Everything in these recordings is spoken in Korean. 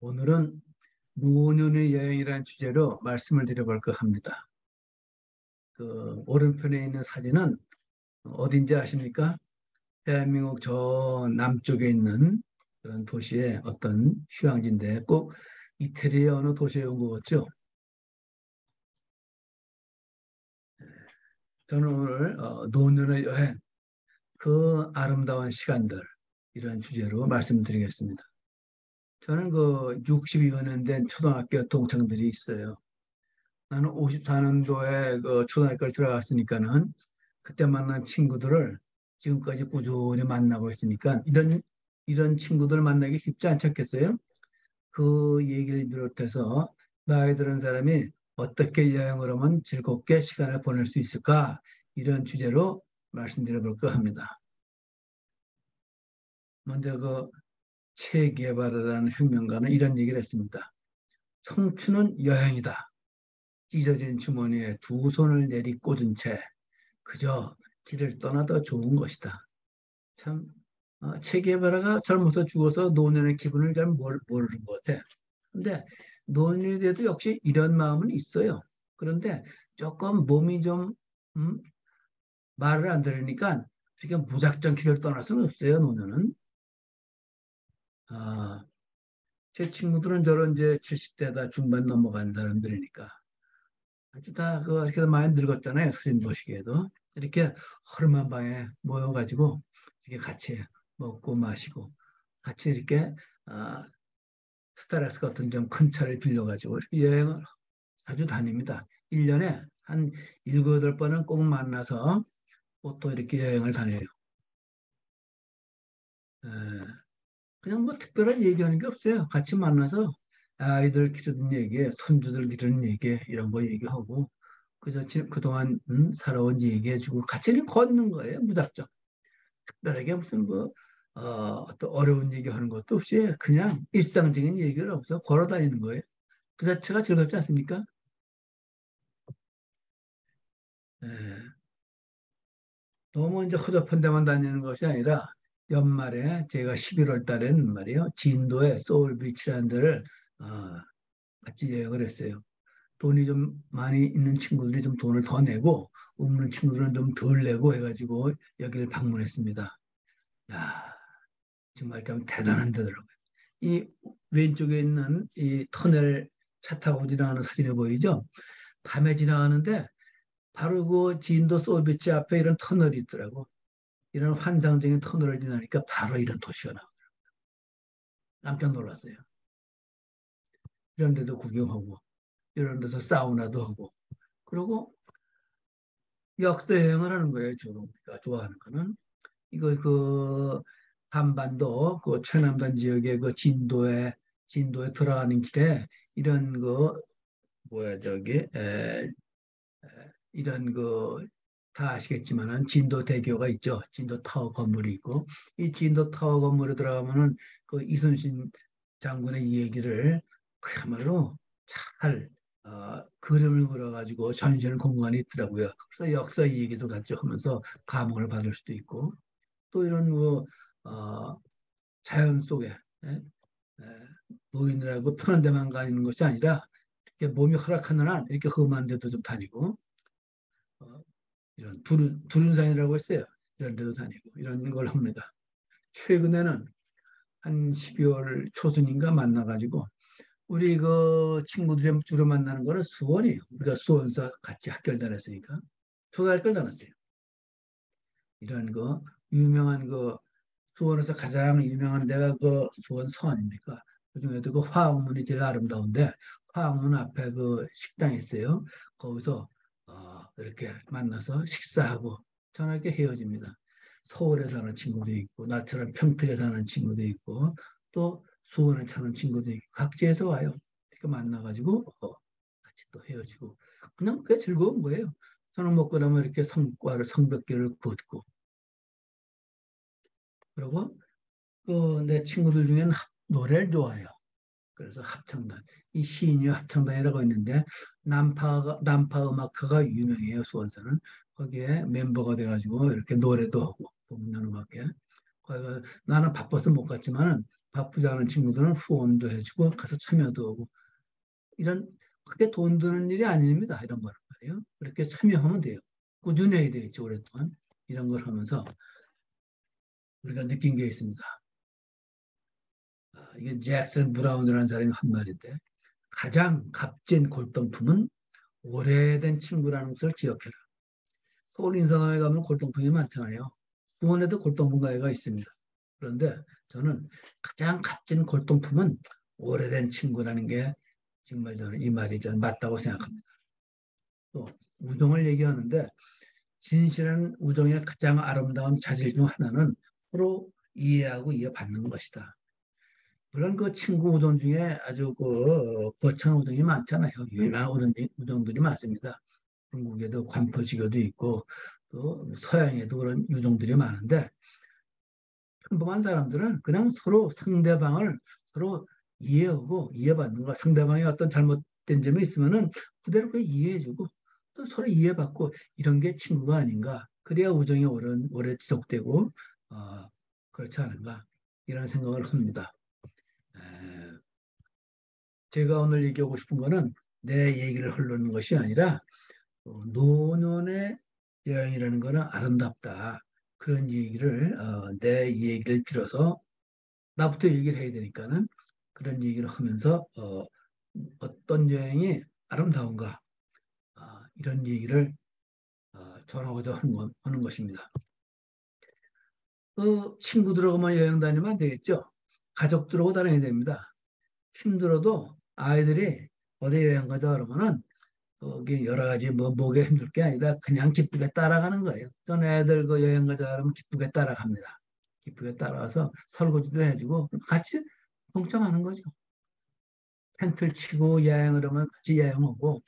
오늘은 노년의 여행이라는 주제로 말씀을 드려볼까 합니다. 그 오른편에 있는 사진은 어딘지 아십니까? 대한민국 저 남쪽에 있는 그런 도시의 어떤 휴양지인데 꼭 이태리의 어느 도시에 온 것 같죠? 저는 오늘 노년의 여행, 그 아름다운 시간들 이런 주제로 말씀드리겠습니다. 저는 그 62여 년 된 초등학교 동창들이 있어요. 나는 54년도에 그 초등학교를 들어갔으니까는 그때 만난 친구들을 지금까지 꾸준히 만나고 있으니까 이런 친구들 만나기 쉽지 않겠어요? 그 얘기를 비롯해서 나이 들은 사람이 어떻게 여행을 하면 즐겁게 시간을 보낼 수 있을까? 이런 주제로 말씀드려 볼까 합니다. 먼저 그 체게바라라는 혁명가는 이런 얘기를 했습니다. 청춘은 여행이다. 찢어진 주머니에 두 손을 내리꽂은 채 그저 길을 떠나도 좋은 것이다. 참, 체게바라가 젊어서 죽어서 노년의 기분을 잘 모르는 것 같아. 근데 노년이 돼도 역시 이런 마음은 있어요. 그런데 조금 몸이 좀 음, 말을 안 들으니까 그렇게 무작정 길을 떠날 수는 없어요. 노년은. 아, 제 친구들은 저런 이제 70대다 중반 넘어간 사람들이니까 아주 이렇게 많이 늙었잖아요. 사진 보시기에도. 이렇게 허름한 방에 모여가지고 이렇게 같이 먹고 마시고 같이 이렇게 아, 스타렉스 같은 좀 큰 차를 빌려가지고 이렇게 여행을 자주 다닙니다. 1년에 한 7, 8번은 꼭 만나서 또 이렇게 여행을 다녀요. 에, 그냥 뭐 특별한 얘기하는 게 없어요. 같이 만나서 아이들 기르는 얘기, 손주들 기르는 얘기 이런 거 얘기하고 그저 그동안 살아온 얘기해주고 같이 그냥 걷는 거예요. 무작정. 특별하게 무슨 또 어려운 얘기하는 것도 없이 그냥 일상적인 얘기를 없어 걸어 다니는 거예요. 그 자체가 즐겁지 않습니까? 예. 너무 이제 허접한 데만 다니는 것이 아니라 연말에 제가 11월 달에는 말이에요. 진도의 소울비치라는 데를 어, 같이 여행을 했어요. 돈이 좀 많이 있는 친구들이 좀 돈을 더 내고 없는 친구들은 좀 덜 내고 해가지고 여기를 방문했습니다. 야, 정말 좀 대단한 데더라고요. 이 왼쪽에 있는 이 터널 차 타고 지나가는 사진이 보이죠? 밤에 지나가는데 바로 그 진도 소울비치 앞에 이런 터널이 있더라고. 이런 환상적인 터널을 지나니까 바로 이런 도시가 나와. 깜짝 놀랐어요. 이런 데도 구경하고, 이런 데서 사우나도 하고, 그리고 역도 여행을 하는 거예요. 주로 우리가 좋아하는 거는. 이거 그 한반도 그 최남단 지역의 그 진도에 들어가는 길에 이런 그 뭐야 저기 이런 그 다 아시겠지만은 진도 대교가 있죠. 진도 타워 건물이 있고 이 진도 타워 건물에 들어가면은 그 이순신 장군의 이 얘기를 그야말로 잘 그림을 그려가지고 전시하는 공간이 있더라고요. 그래서 역사 이 얘기도 같이 하면서 감흥을 받을 수도 있고 또 이런 어, 자연 속에 예? 에, 노인들하고 편한 데만 가는 것이 아니라 이렇게 몸이 허락하는 한 이렇게 험한 데도 좀 다니고 어, 이런 두륜산이라고 했어요. 이런 데도 다니고 이런 걸 합니다. 최근에는 한 12월 초순인가 만나가지고 우리 그 친구들이 주로 만나는 거는 수원이에요. 우리가 수원서 같이 학교를 다녔으니까 초등학교를 다녔어요. 이런 거 유명한 그 수원에서 가장 유명한 데가 그 수원 서 아닙니까? 그중에도 그 화학문이 제일 아름다운데 화학문 앞에 그 식당이 있어요. 거기서 이렇게 만나서 식사하고 저녁에 헤어집니다. 서울에 사는 친구도 있고 나처럼 평택에 사는 친구도 있고 또 수원에 사는 친구도 있고 각지에서 와요. 이렇게 만나가지고 같이 또 헤어지고 그냥 그게 즐거운 거예요. 저녁 먹고 나면 이렇게 성벽길을 걷고 그리고 내 친구들 중에는 노래를 좋아해요. 그래서 합창단, 이 시인이 합창단이라고 있는데 남파 음악회가 유명해요. 수원사는 거기에 멤버가 돼가지고 이렇게 노래도 하고 공연음악회. 거기가 나는 바빠서 못 갔지만은 바쁘지 않은 친구들은 후원도 해주고 가서 참여도 하고 이런 크게 돈 드는 일이 아닙니다. 이런 거는 말이에요. 그렇게 참여하면 돼요. 꾸준히 해야 되겠죠. 오랫동안 이런 걸 하면서 우리가 느낀 게 있습니다. 이게 잭슨 브라운이라는 사람이 한 말인데 가장 값진 골동품은 오래된 친구라는 것을 기억해라. 서울 인사동에 가면 골동품이 많잖아요. 수원에도 골동품가게가 있습니다. 그런데 저는 가장 값진 골동품은 오래된 친구라는 게 정말 저는 이 말이 저는 맞다고 생각합니다. 또 우정을 얘기하는데 진실한 우정의 가장 아름다운 자질 중 하나는 서로 이해하고 이해받는 것이다. 물론 그 친구 우정 중에 아주 그 거창한 우정이 많잖아요. 유명한 우정들이 많습니다. 중국에도 관포지교도 있고 또 서양에도 그런 유종들이 많은데 평범한 사람들은 그냥 서로 상대방을 서로 이해하고 이해받는 거. 상대방이 어떤 잘못된 점이 있으면은 그대로 그 이해해주고 또 서로 이해받고 이런 게 친구가 아닌가. 그래야 우정이 오래 지속되고 그렇지 않은가 이런 생각을 합니다. 에, 제가 오늘 얘기하고 싶은 거는 내 얘기를 흘리는 것이 아니라 노년의 여행이라는 거는 아름답다. 그런 얘기를 내 얘기를 빌어서 나부터 얘기를 해야 되니까는 그런 얘기를 하면서 어떤 여행이 아름다운가 이런 얘기를 전하고자 하는 것입니다. 그 친구들하고만 여행 다니면 안 되겠죠. 가족들하고 다녀야 됩니다. 힘들어도 아이들이 어디 여행 가자 그러면은 거기 여러 가지 뭐 목에 힘들 게 아니라 그냥 기쁘게 따라가는 거예요. 전 애들 그 여행 가자 그러면 기쁘게 따라갑니다. 기쁘게 따라와서 설거지도 해주고 같이 동참하는 거죠. 텐트를 치고 여행을 하면 같이 여행하고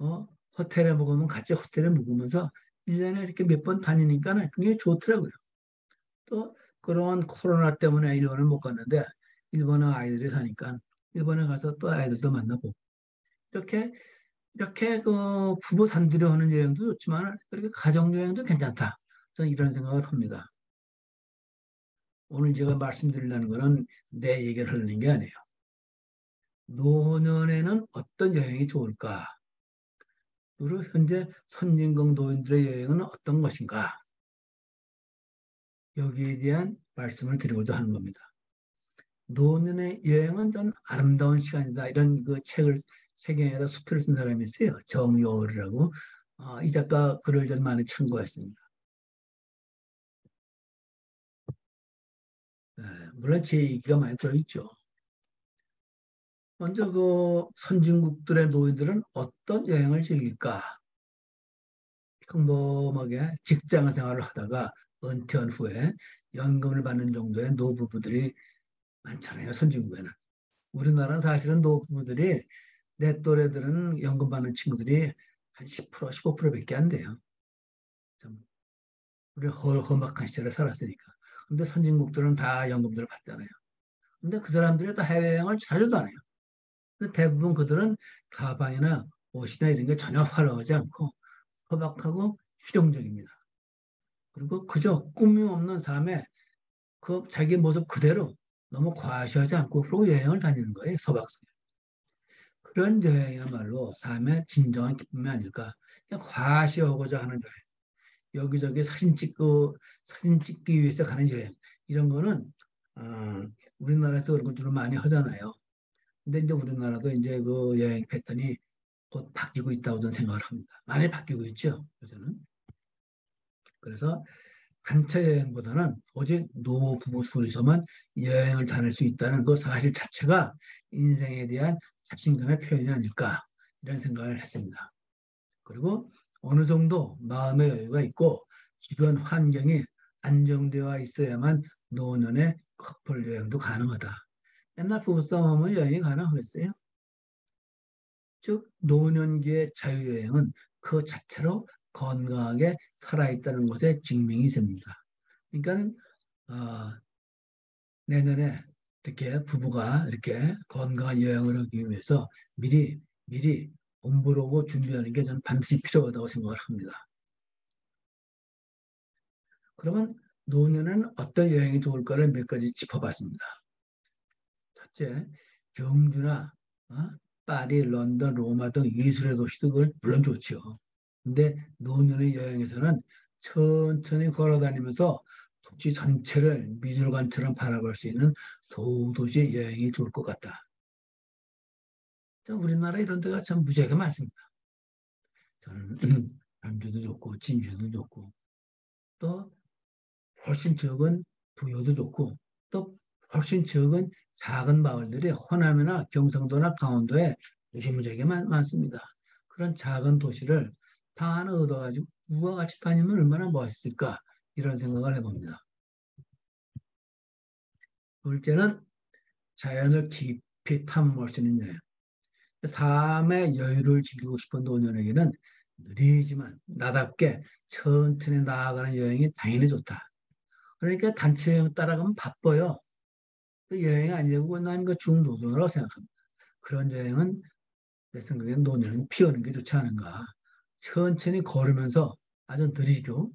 어, 호텔에 묵으면 같이 호텔에 묵으면서 1년에 이렇게 몇 번 다니니까 그게 좋더라고요. 또 그런 코로나 때문에 일본을 못 갔는데 일본에 아이들이 사니까 일본에 가서 또 아이들도 만나고 이렇게 이렇게 그 부부 단둘이 하는 여행도 좋지만 그렇게 가족 여행도 괜찮다. 저는 이런 생각을 합니다. 오늘 제가 말씀드리려는 거는 내 얘기를 하는 게 아니에요. 노년에는 어떤 여행이 좋을까? 그리고 현재 선진국 노인들의 여행은 어떤 것인가? 여기에 대한 말씀을 드리고자 하는 겁니다. 노년의 여행은 전 아름다운 시간이다. 이런 그 책을 세계에다 수필을 쓴 사람이 있어요. 정여울이라고. 이 작가 글을 전 많이 참고했습니다. 물론 제 얘기가 많이 들어있죠. 먼저 그 선진국들의 노인들은 어떤 여행을 즐길까? 평범하게 직장 생활을 하다가 은퇴한 후에 연금을 받는 정도의 노부부들이 많잖아요, 선진국에는. 우리나라는 사실은 노부부들이 내 또래들은 연금 받는 친구들이 한 10%, 15%밖에 안 돼요. 좀 우리 험악한 시절을 살았으니까. 근데 선진국들은 다 연금들을 받잖아요. 근데 그 사람들이 또 해외여행을 자주 다녀요. 근데 대부분 그들은 가방이나 옷이나 이런 게 전혀 화려하지 않고 소박하고 실용적입니다. 그리고 그저 꿈이 없는 삶에 그 자기 모습 그대로 너무 과시하지 않고 그러고 여행을 다니는 거예요. 소박하게. 그런 여행이야말로 삶의 진정한 기쁨이 아닐까. 그냥 과시하고자 하는 여행. 여기저기 사진 찍기 위해서 가는 여행. 이런 거는 어, 우리나라에서 그런 걸 주로 많이 하잖아요. 근데 이제 우리나라도 이제 그 여행 패턴이 곧 바뀌고 있다고 저는 생각을 합니다. 많이 바뀌고 있죠, 요새는. 그래서 단체 여행보다는 오직 노부부 둘이서만 여행을 다닐 수 있다는 그 사실 자체가 인생에 대한 자신감의 표현이 아닐까 이런 생각을 했습니다. 그리고 어느 정도 마음의 여유가 있고 주변 환경이 안정되어 있어야만 노년의 커플 여행도 가능하다. 옛날 부부싸움하면 여행이 가능하겠어요? 즉 노년기의 자유여행은 그 자체로 건강하게 살아있다는 것에 증명이 됩니다. 그러니까 어, 내년에 이렇게 부부가 이렇게 건강한 여행을 하기 위해서 미리 공부를 하고 준비하는 게 저는 반드시 필요하다고 생각을 합니다. 그러면 노년은 어떤 여행이 좋을까를 몇 가지 짚어봤습니다. 첫째, 경주나 파리, 런던, 로마 등 예술의 도시도 그걸 물론 좋지요. 근데 노년의 여행에서는 천천히 걸어다니면서 도시 전체를 미술관처럼 바라볼 수 있는 소도시 여행이 좋을 것 같다. 우리나라 이런 데가 참 무지하게 많습니다. 저는 남주도 좋고 진주도 좋고 또 훨씬 적은 부여도 좋고 또 훨씬 적은 작은 마을들이 호남이나 경상도나 강원도에 무지무지하게 많습니다. 그런 작은 도시를 다 하나 얻어가지고 누가 같이 다니면 얼마나 멋있을까 이런 생각을 해봅니다. 둘째는 자연을 깊이 탐험할 수 있는 여행. 삶의 여유를 즐기고 싶은 노년에게는 느리지만 나답게 천천히 나아가는 여행이 당연히 좋다. 그러니까 단체 여행 따라가면 바빠요. 그 여행이 아니고 난 그 중노동이라고 생각합니다. 그런 여행은 내 생각에는 노년은 피하는 게 좋지 않은가. 천천히 걸으면서 아주 느리죠.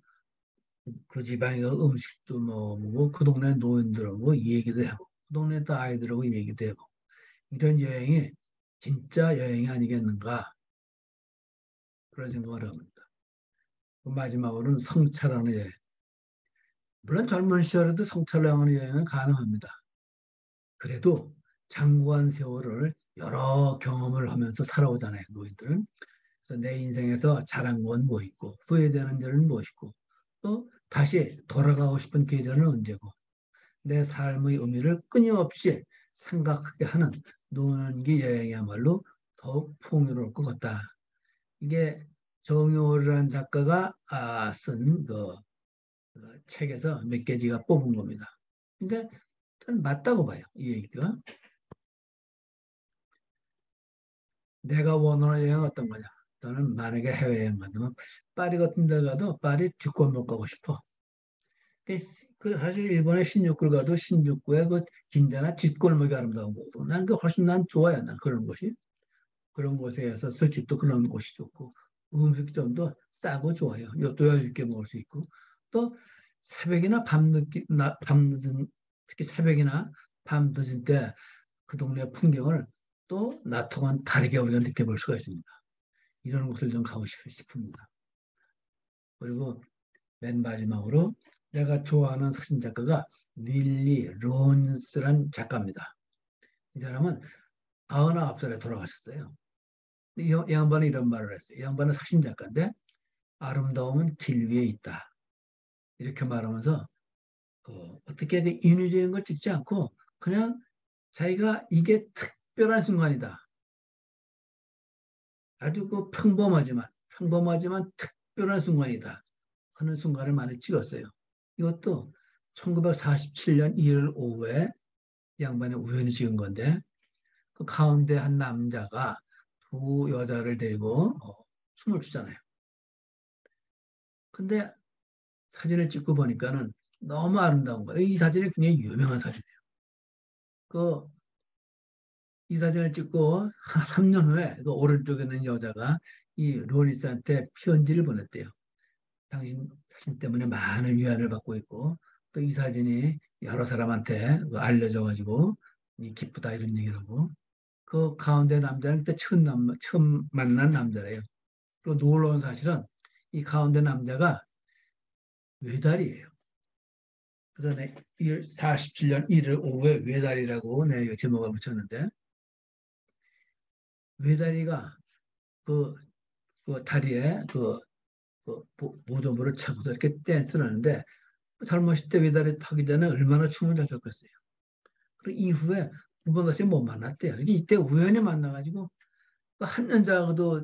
그 지방의 음식도 먹고 그 동네 노인들하고 얘기도 하고 그 동네 또 아이들하고 얘기도 하고 이런 여행이 진짜 여행이 아니겠는가 그런 생각을 합니다. 마지막으로는 성찰하는 여행. 물론 젊은 시절에도 성찰하는 여행은 가능합니다. 그래도 장구한 세월을 여러 경험을 하면서 살아오잖아요, 노인들은. 그래서 내 인생에서 잘한 건 뭐 있고, 후회되는 점은 무엇이고, 또 다시 돌아가고 싶은 계절은 언제고, 내 삶의 의미를 끊임없이 생각하게 하는 노년기 여행이야말로 더욱 풍요로울 것 같다. 이게 정효라는 작가가 쓴그 책에서 몇 가지가 뽑은 겁니다. 근데 맞다고 봐요, 이 얘기가. 내가 원하는 여행은 어떤 거냐? 저는 만약에 해외여행 간다면 파리 같은 데 가도 파리 뒷골목 가고 싶어. 그 사실 일본의 신주쿠를 가도 신주쿠의 그 긴자나 뒷골목이 아름다운 거고 난그 훨씬 난 좋아요. 난 그런 곳이. 그런 곳에서 술집도 그런 곳이 좋고 음식점도 싸고 좋아요. 또 여유 있게 먹을 수 있고 또 새벽이나 밤 늦은 특히 새벽이나 밤 늦은 때 그 동네 풍경을 또 낮하고는 다르게 우리가 느껴볼 수가 있습니다. 이런 곳을 좀 가고 싶습니다. 그리고 맨 마지막으로 내가 좋아하는 사진 작가가 윌리 론스란 작가입니다. 이 사람은 99살에 돌아가셨어요. 이 양반은 이런 말을 했어요. 이 양반은 사진 작가인데 아름다움은 길 위에 있다. 이렇게 말하면서 어떻게 인위적인 걸 찍지 않고 그냥 자기가 이게 특별한 순간이다. 아주 그 평범하지만 특별한 순간이다 하는 순간을 많이 찍었어요. 이것도 1947년 1월 오후에 양반이 우연히 찍은 건데 그 가운데 한 남자가 두 여자를 데리고 춤을 추잖아요. 근데 사진을 찍고 보니까는 너무 아름다운 거예요. 이 사진이 굉장히 유명한 사진이에요. 그 이 사진을 찍고 한 3년 후에 그 오른쪽에 있는 여자가 이 로리스한테 편지를 보냈대요. 당신 사진 때문에 많은 위안을 받고 있고 또 이 사진이 여러 사람한테 알려져 가지고 기쁘다 이런 얘기를 하고 그 가운데 남자는 그때 처음 만난 남자래요. 그리고 놀라운 사실은 이 가운데 남자가 외달이에요. 그래서 내 47년 1월 오후에 외달이라고 내가 제목을 붙였는데 외다리가 그, 그 다리에 모조모를 차고서 이렇게 댄스를 하는데 젊었을 때 외다리 타기 전에 얼마나 춤을 잘 췄겠어요. 그리고 이후에 두 번 다시 못 만났대요. 이때 우연히 만나가지고 한 여자하고도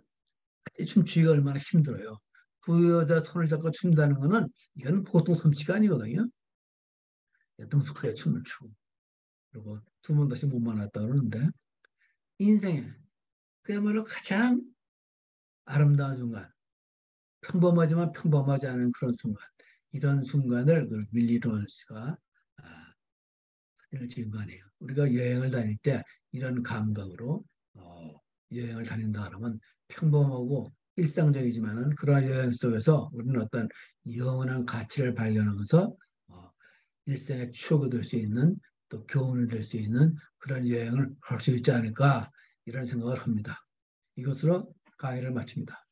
춤추기가 얼마나 힘들어요. 두 여자 손을 잡고 춘다는 거는 이건 보통 솜씨가 아니거든요. 능숙하게 춤을 추고 그리고 두 번 다시 못 만났다 그러는데 인생에 그야말로 가장 아름다운 순간 평범하지만 평범하지 않은 그런 순간 이런 순간을 그 밀리 로넌스가 사진을 찍은 거 아니에요. 우리가 여행을 다닐 때 이런 감각으로 여행을 다닌다 그러면 평범하고 일상적이지만은 그러한 여행 속에서 우리는 어떤 영원한 가치를 발견하면서 일생의 추억이 될 수 있는 또 교훈이 될 수 있는 그런 여행을 할 수 있지 않을까 이런 생각을 합니다. 이것으로 강의를 마칩니다.